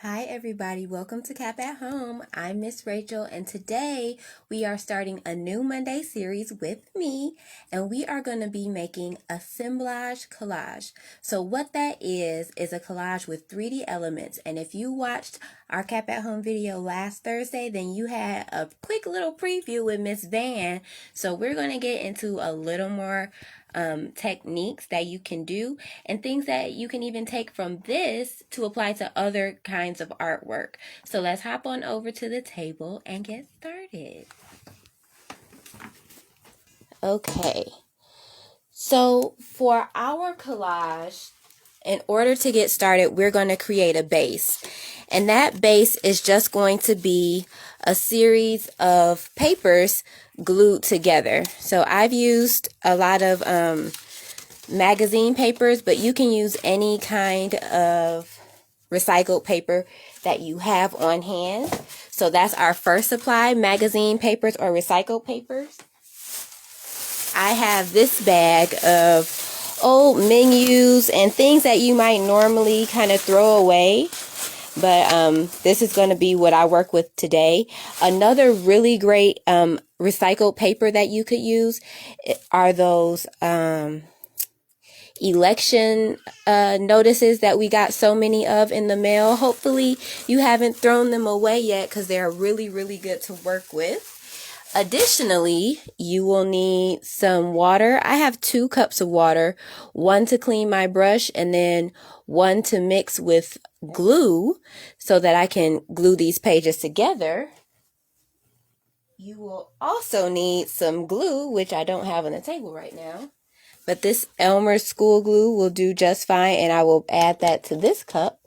Hi everybody, welcome to Cap at Home. I'm Miss Rachel and today we are starting a new Monday series with me and we are going to be making Assemblage Collage. So what that is a collage with 3D elements, and if you watched our Cap at Home video last Thursday, then you had a quick little preview with Miss Van. So we're going to get into a little more techniques that you can do and things that you can even take from this to apply to other kinds of artwork. So let's hop on over to the table and get started. Okay, so for our collage, in order to get started, we're going to create a base. And that base is just going to be a series of papers glued together. So I've used a lot of magazine papers, but you can use any kind of recycled paper that you have on hand. So that's our first supply, magazine papers or recycled papers. I have this bag of old menus and things that you might normally kind of throw away, but this is going to be what I work with today. Another really great recycled paper that you could use are those election notices that we got so many of in the mail. Hopefully you haven't thrown them away yet because they're really good to work with. Additionally, you will need some water. I have 2 cups of water, one to clean my brush and then one to mix with glue so that I can glue these pages together. You will also need some glue, which I don't have on the table right now, but this Elmer's school glue will do just fine, and I will add that to this cup.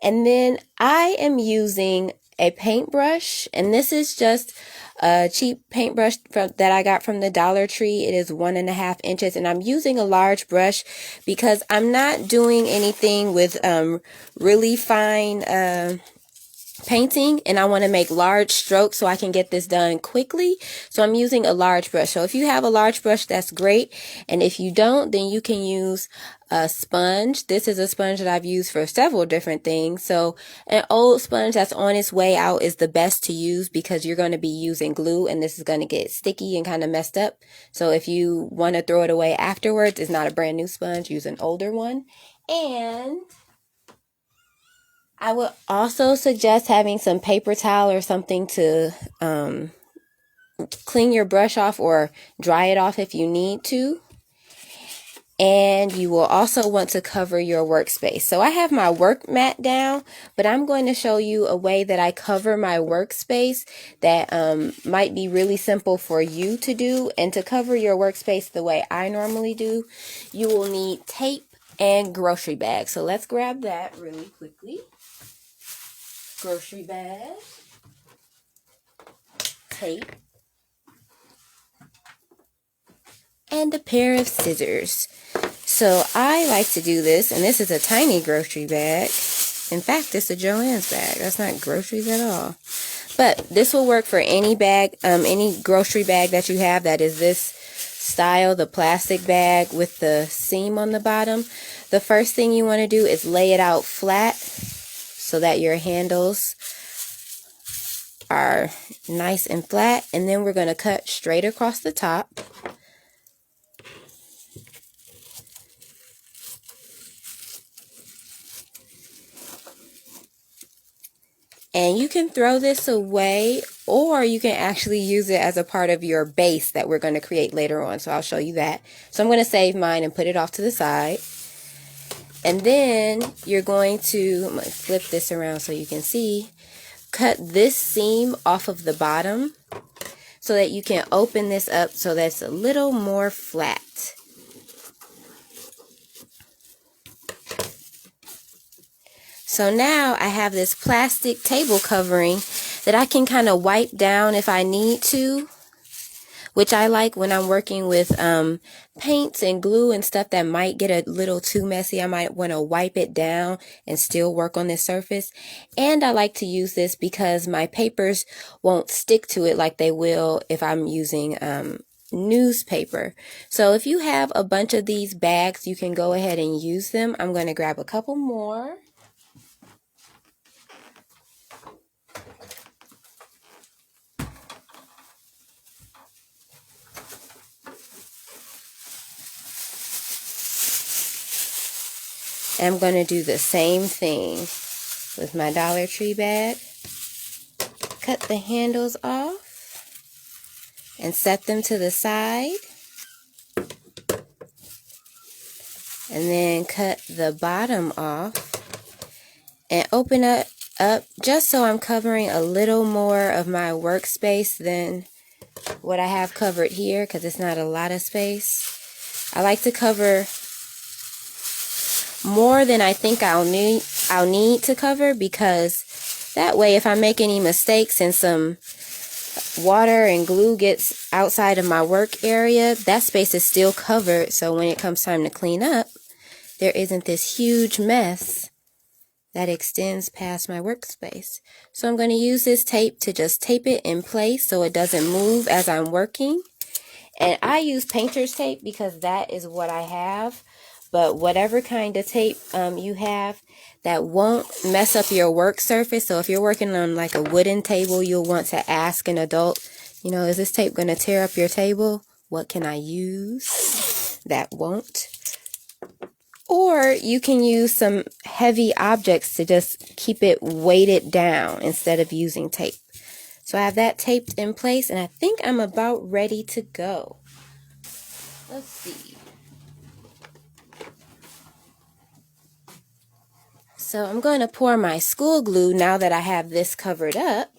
And then I am using a paintbrush, and this is just a cheap paintbrush that I got from the Dollar Tree. It is 1.5 inches, and I'm using a large brush because I'm not doing anything with really fine painting, and I want to make large strokes so I can get this done quickly. So I'm using a large brush. So if you have a large brush, that's great. And if you don't, then you can use a sponge. This is a sponge that I've used for several different things. So an old sponge that's on its way out is the best to use because you're going to be using glue and this is going to get sticky and kind of messed up. So if you want to throw it away afterwards, it's not a brand new sponge, use an older one. And I would also suggest having some paper towel or something to clean your brush off or dry it off if you need to. And you will also want to cover your workspace. So I have my work mat down, but I'm going to show you a way that I cover my workspace that might be really simple for you to do. And to cover your workspace the way I normally do, you will need tape and grocery bags. So let's grab that really quickly. Grocery bag, tape, and a pair of scissors. So I like to do this, and this is a tiny grocery bag. In fact, it's a Joann's bag. That's not groceries at all. But this will work for any bag, any grocery bag that you have that is this style, the plastic bag with the seam on the bottom. The first thing you want to do is lay it out flat so that your handles are nice and flat, and then we're going to cut straight across the top. And you can throw this away, or you can actually use it as a part of your base that we're going to create later on. So I'll show you that. So I'm going to save mine and put it off to the side. And then you're going to, I'm going to flip this around so you can see, cut this seam off of the bottom so that you can open this up so that's a little more flat. So now I have this plastic table covering that I can kind of wipe down if I need to, which I like when I'm working with paints and glue and stuff that might get a little too messy. I might want to wipe it down and still work on this surface. And I like to use this because my papers won't stick to it like they will if I'm using newspaper. So if you have a bunch of these bags, you can go ahead and use them. I'm going to grab a couple more. I'm going to do the same thing with my Dollar Tree bag. Cut the handles off and set them to the side. And then cut the bottom off and open it up just so I'm covering a little more of my workspace than what I have covered here, because it's not a lot of space. I like to cover more than I think I'll need to cover, because that way if I make any mistakes and some water and glue gets outside of my work area, that space is still covered, so when it comes time to clean up, there isn't this huge mess that extends past my workspace. So I'm going to use this tape to just tape it in place so it doesn't move as I'm working. And I use painter's tape because that is what I have. But whatever kind of tape you have that won't mess up your work surface. So if you're working on like a wooden table, you'll want to ask an adult, you know, is this tape going to tear up your table? What can I use that won't? Or you can use some heavy objects to just keep it weighted down instead of using tape. So I have that taped in place, and I think I'm about ready to go. Let's see. So I'm going to pour my school glue now that I have this covered up.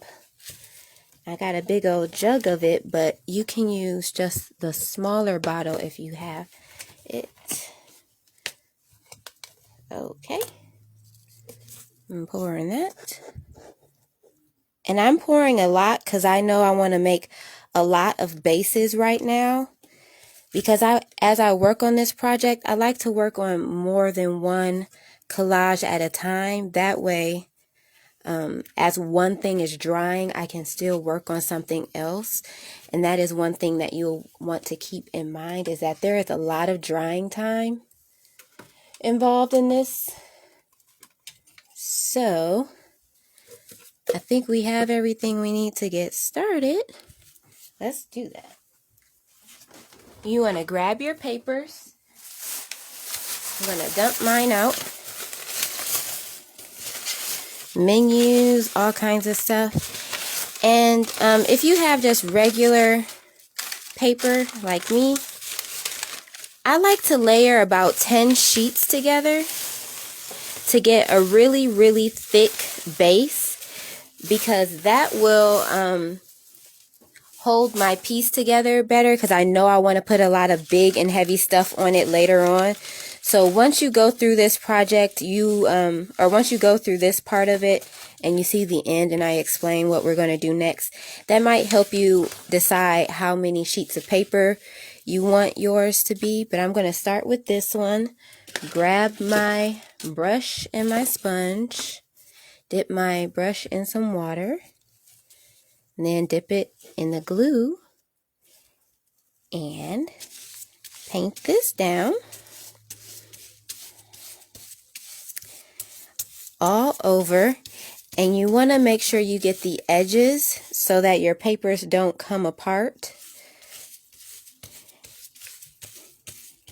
I got a big old jug of it, but you can use just the smaller bottle if you have it. Okay, I'm pouring that. And I'm pouring a lot because I know I want to make a lot of bases right now. Because as I work on this project, I like to work on more than one collage at a time. That way, as one thing is drying, I can still work on something else. And that is one thing that you'll want to keep in mind, is that there is a lot of drying time involved in this. So I think we have everything we need to get started. Let's do that. You want to grab your papers. I'm going to dump mine out. Menus, all kinds of stuff. And if you have just regular paper like me, I like to layer about 10 sheets together to get a really, really thick base, because that will hold my piece together better, because I know I want to put a lot of big and heavy stuff on it later on. So once you go through this project, once you go through this part of it and you see the end and I explain what we're going to do next, that might help you decide how many sheets of paper you want yours to be. But I'm going to start with this one. Grab my brush and my sponge, dip my brush in some water, and then dip it in the glue and paint this down all over. And you want to make sure you get the edges so that your papers don't come apart,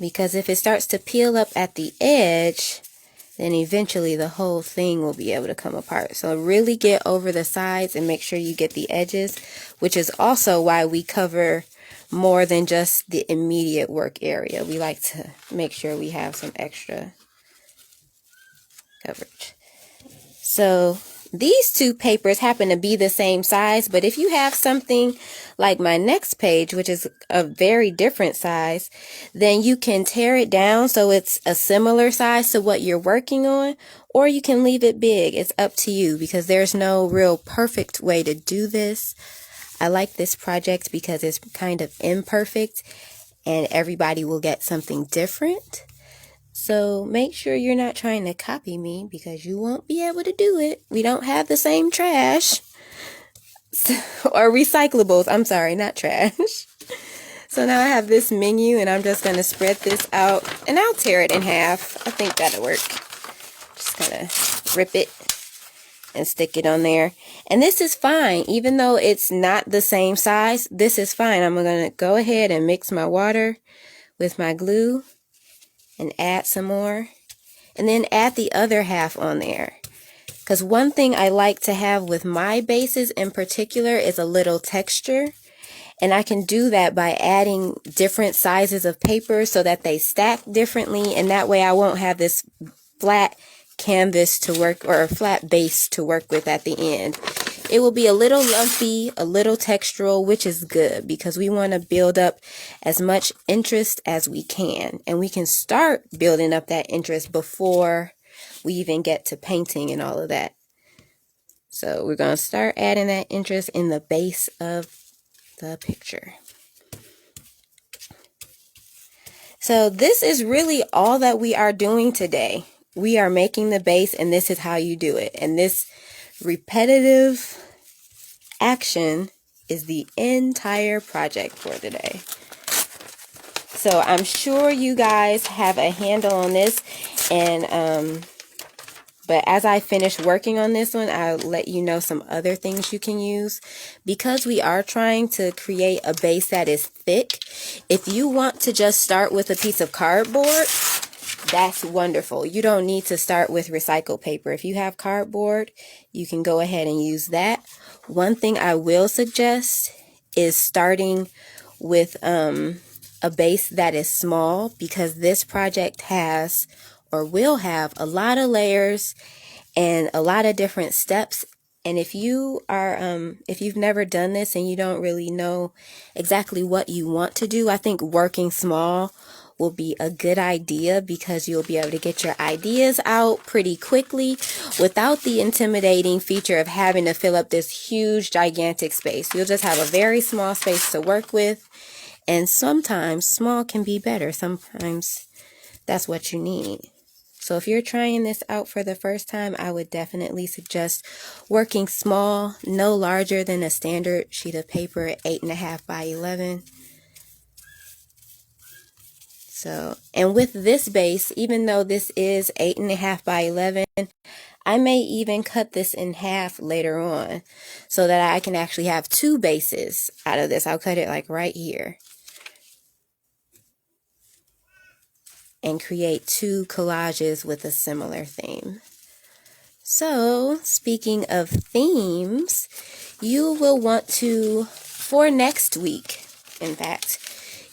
because if it starts to peel up at the edge, then eventually the whole thing will be able to come apart. So really get over the sides and make sure you get the edges, which is also why we cover more than just the immediate work area. We like to make sure we have some extra coverage. So these two papers happen to be the same size, but if you have something like my next page, which is a very different size, then you can tear it down so it's a similar size to what you're working on, or you can leave it big. It's up to you, because there's no real perfect way to do this. I like this project because it's kind of imperfect and everybody will get something different. So make sure you're not trying to copy me, because you won't be able to do it. We don't have the same trash or recyclables. I'm sorry, not trash. So now I have this menu and I'm just going to spread this out and I'll tear it in half. I think that'll work. Just kind of rip it and stick it on there. And this is fine. Even though it's not the same size, this is fine. I'm going to go ahead and mix my water with my glue and add some more. and then add the other half on there. Because one thing I like to have with my bases in particular is a little texture. And I can do that by adding different sizes of paper so that they stack differently. And that way I won't have this flat canvas to work, or a flat base to work with at the end. It will be a little lumpy, a little textural, which is good because we want to build up as much interest as we can. And we can start building up that interest before we even get to painting and all of that. So we're going to start adding that interest in the base of the picture. So this is really all that we are doing today. We are making the base, and this is how you do it. And this repetitive action is the entire project for today. So I'm sure you guys have a handle on this, and but as I finish working on this one, I'll let you know some other things you can use. Because we are trying to create a base that is thick, if you want to just start with a piece of cardboard, that's wonderful. You don't need to start with recycled paper. If you have cardboard, you can go ahead and use that. One thing I will suggest is starting with a base that is small, because this project has, or will have, a lot of layers and a lot of different steps. And if you are, if you've never done this and you don't really know exactly what you want to do, I think working small will be a good idea, because you'll be able to get your ideas out pretty quickly without the intimidating feature of having to fill up this huge, gigantic space. You'll just have a very small space to work with. And sometimes small can be better. Sometimes that's what you need. So if you're trying this out for the first time, I would definitely suggest working small, no larger than a standard sheet of paper, 8.5 by 11. So, and with this base, even though this is 8.5 by 11, I may even cut this in half later on so that I can actually have two bases out of this. I'll cut it like right here and create two collages with a similar theme. So, speaking of themes, you will want to, for next week, in fact,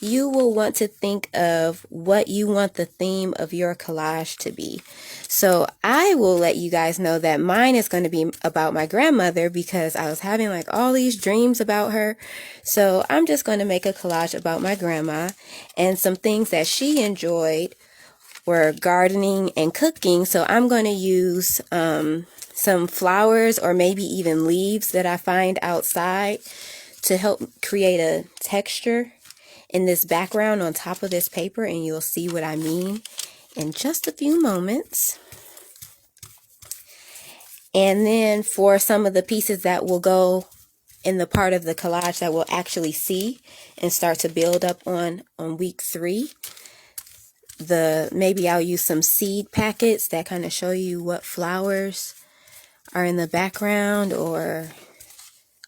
you will want to think of what you want the theme of your collage to be. So I will let you guys know that mine is going to be about my grandmother, because I was having like all these dreams about her. So I'm just going to make a collage about my grandma, and some things that she enjoyed were gardening and cooking. So I'm going to use some flowers or maybe even leaves that I find outside to help create a texture in this background on top of this paper, and you'll see what I mean in just a few moments. And then for some of the pieces that will go in the part of the collage that we'll actually see and start to build up on week 3, maybe I'll use some seed packets that kind of show you what flowers are in the background, or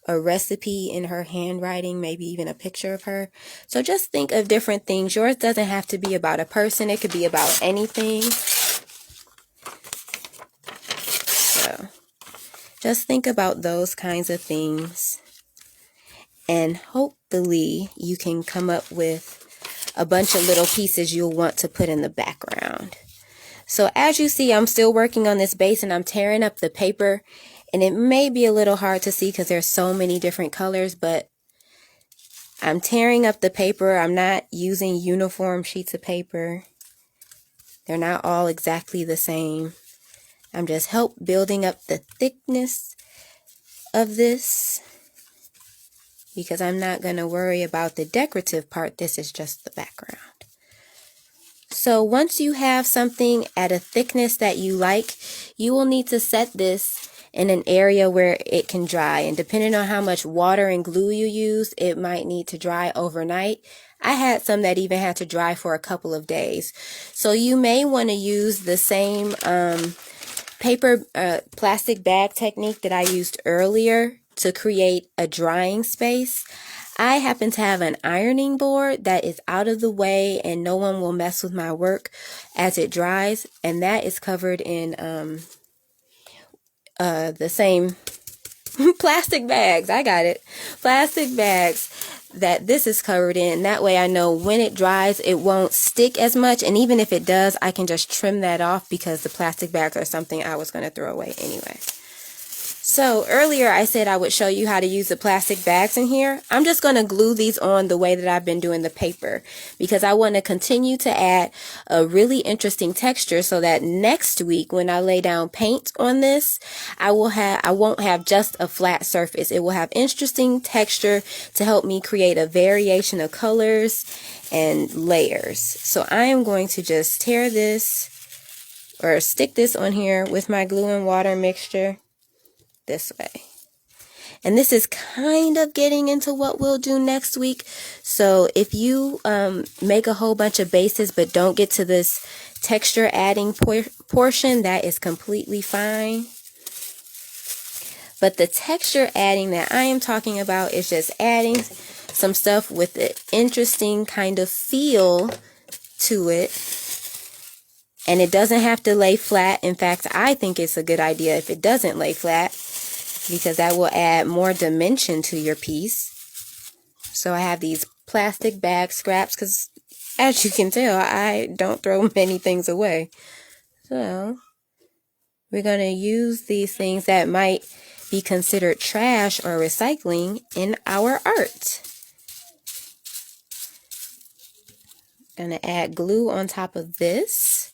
a recipe in her handwriting, maybe even a picture of her. So just think of different things. Yours doesn't have to be about a person. It could be about anything. So just think about those kinds of things, and hopefully you can come up with a bunch of little pieces you'll want to put in the background. So as you see, I'm still working on this base, and I'm tearing up the paper. And it may be a little hard to see because there's so many different colors, but I'm tearing up the paper. I'm not using uniform sheets of paper. They're not all exactly the same. I'm just building up the thickness of this, because I'm not going to worry about the decorative part. This is just the background. So once you have something at a thickness that you like, you will need to set this in an area where it can dry. And depending on how much water and glue you use, it might need to dry overnight. I had some that even had to dry for a couple of days. So you may want to use the same plastic bag technique that I used earlier to create a drying space. I happen to have an ironing board that is out of the way and no one will mess with my work as it dries, and that is covered in the same plastic bags. I got it. Plastic bags that this is covered in. That way I know when it dries it won't stick as much, and even if it does I can just trim that off because the plastic bags are something I was going to throw away anyway. So earlier I said I would show you how to use the plastic bags in here. I'm just going to glue these on the way that I've been doing the paper because I want to continue to add a really interesting texture so that next week when I lay down paint on this, I won't have just a flat surface. It will have interesting texture to help me create a variation of colors and layers. So I am going to just tear this or stick this on here with my glue and water mixture. This way. And this is kind of getting into what we'll do next week. So if you make a whole bunch of bases but don't get to this texture adding portion, that is completely fine. But the texture adding that I am talking about is just adding some stuff with an interesting kind of feel to it. And it doesn't have to lay flat. In fact, I think it's a good idea if it doesn't lay flat, because that will add more dimension to your piece. So I have these plastic bag scraps because, as you can tell, I don't throw many things away. So we're going to use these things that might be considered trash or recycling in our art. Going to add glue on top of this.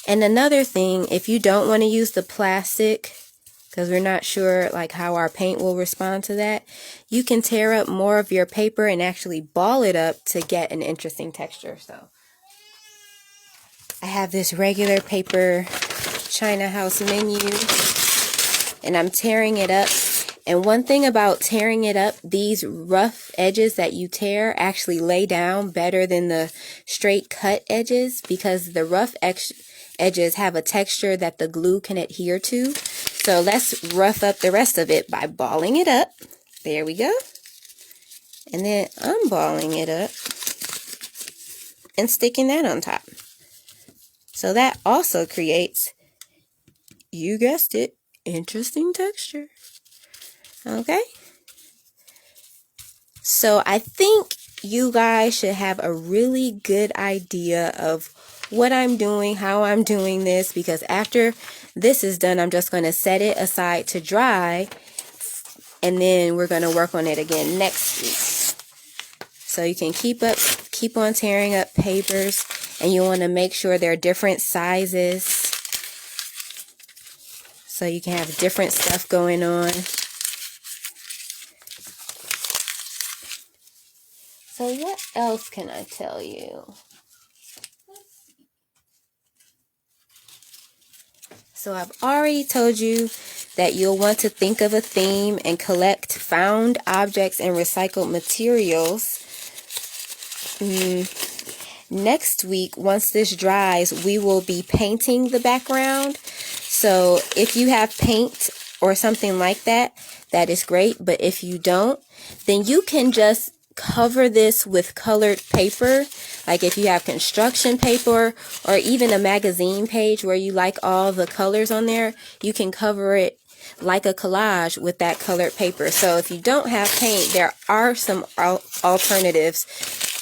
And another thing, if you don't want to use the plastic, because we're not sure like how our paint will respond to that, you can tear up more of your paper and actually ball it up to get an interesting texture. So I have this regular paper China House menu and I'm tearing it up. And one thing about tearing it up, these rough edges that you tear actually lay down better than the straight cut edges, because the rough edges have a texture that the glue can adhere to. So let's rough up the rest of it by balling it up. There we go. And then unballing it up and sticking that on top. So that also creates, you guessed it, interesting texture. Okay. So I think you guys should have a really good idea of what I'm doing, how I'm doing this, because after this is done, I'm just going to set it aside to dry, and then we're going to work on it again next week. So you can keep on tearing up papers, and you want to make sure they're different sizes so you can have different stuff going on. So what else can I tell you? So I've already told you that you'll want to think of a theme and collect found objects and recycled materials. Next week, once this dries, we will be painting the background. So if you have paint or something like that, that is great. But if you don't, then you can just cover this with colored paper. Like if you have construction paper or even a magazine page where you like all the colors on there, you can cover it like a collage with that colored paper. So if you don't have paint, there are some alternatives,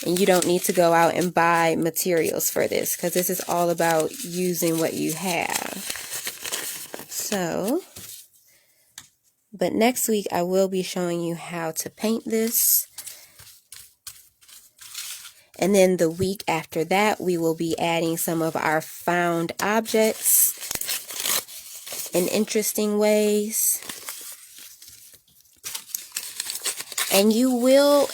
and you don't need to go out and buy materials for this, because this is all about using what you have. So, but next week I will be showing you how to paint this. And then the week after that, we will be adding some of our found objects in interesting ways. And you will,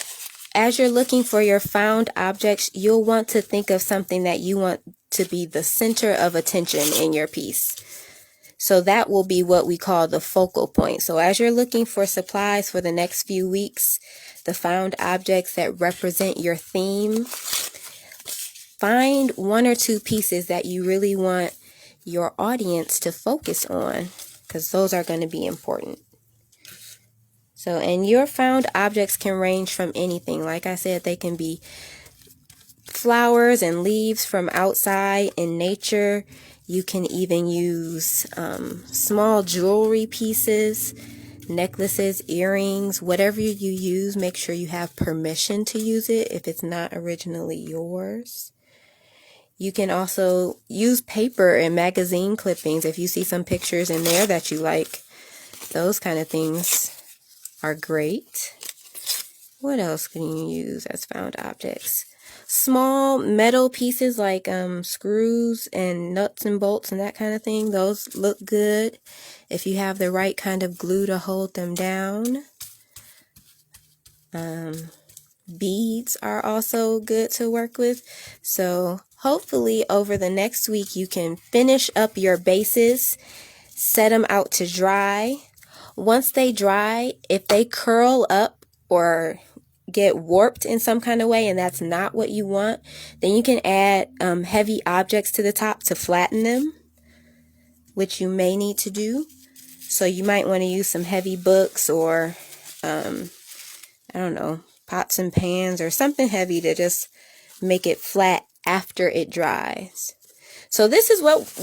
as you're looking for your found objects, you'll want to think of something that you want to be the center of attention in your piece. So that will be what we call the focal point. So as you're looking for supplies for the next few weeks, the found objects that represent your theme, find one or two pieces that you really want your audience to focus on, because those are going to be important. So, and your found objects can range from anything. Like I said, they can be flowers and leaves from outside in nature. You can even use small jewelry pieces, necklaces, earrings, whatever you use. Make sure you have permission to use it if it's not originally yours. You can also use paper and magazine clippings if you see some pictures in there that you like. Those kind of things are great. What else can you use as found objects? Small metal pieces like screws and nuts and bolts and that kind of thing. Those look good if you have the right kind of glue to hold them down. Beads are also good to work with. So hopefully over the next week you can finish up your bases, set them out to dry. Once they dry, if they curl up or get warped in some kind of way and that's not what you want, then you can add heavy objects to the top to flatten them, which you may need to do. So you might want to use some heavy books or I don't know, pots and pans or something heavy to just make it flat after it dries. So this is what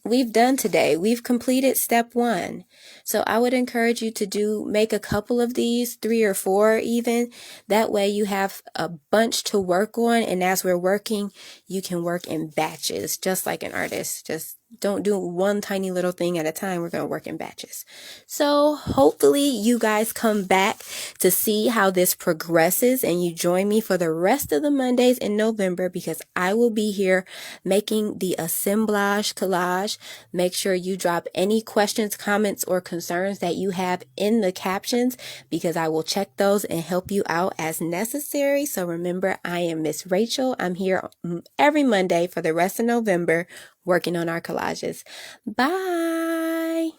we've done today. We've completed step 1. So I would encourage you to make a couple of these, 3 or 4 even. That way you have a bunch to work on, and as we're working, you can work in batches, just like an artist. Just don't do one tiny little thing at a time. We're going to work in batches. So hopefully you guys come back to see how this progresses and you join me for the rest of the Mondays in November, because I will be here making the Assemblage Collage. Make sure you drop any questions, comments, or concerns that you have in the captions, because I will check those and help you out as necessary. So remember, I am Miss Rachel. I'm here every Monday for the rest of November working on our collages. Bye.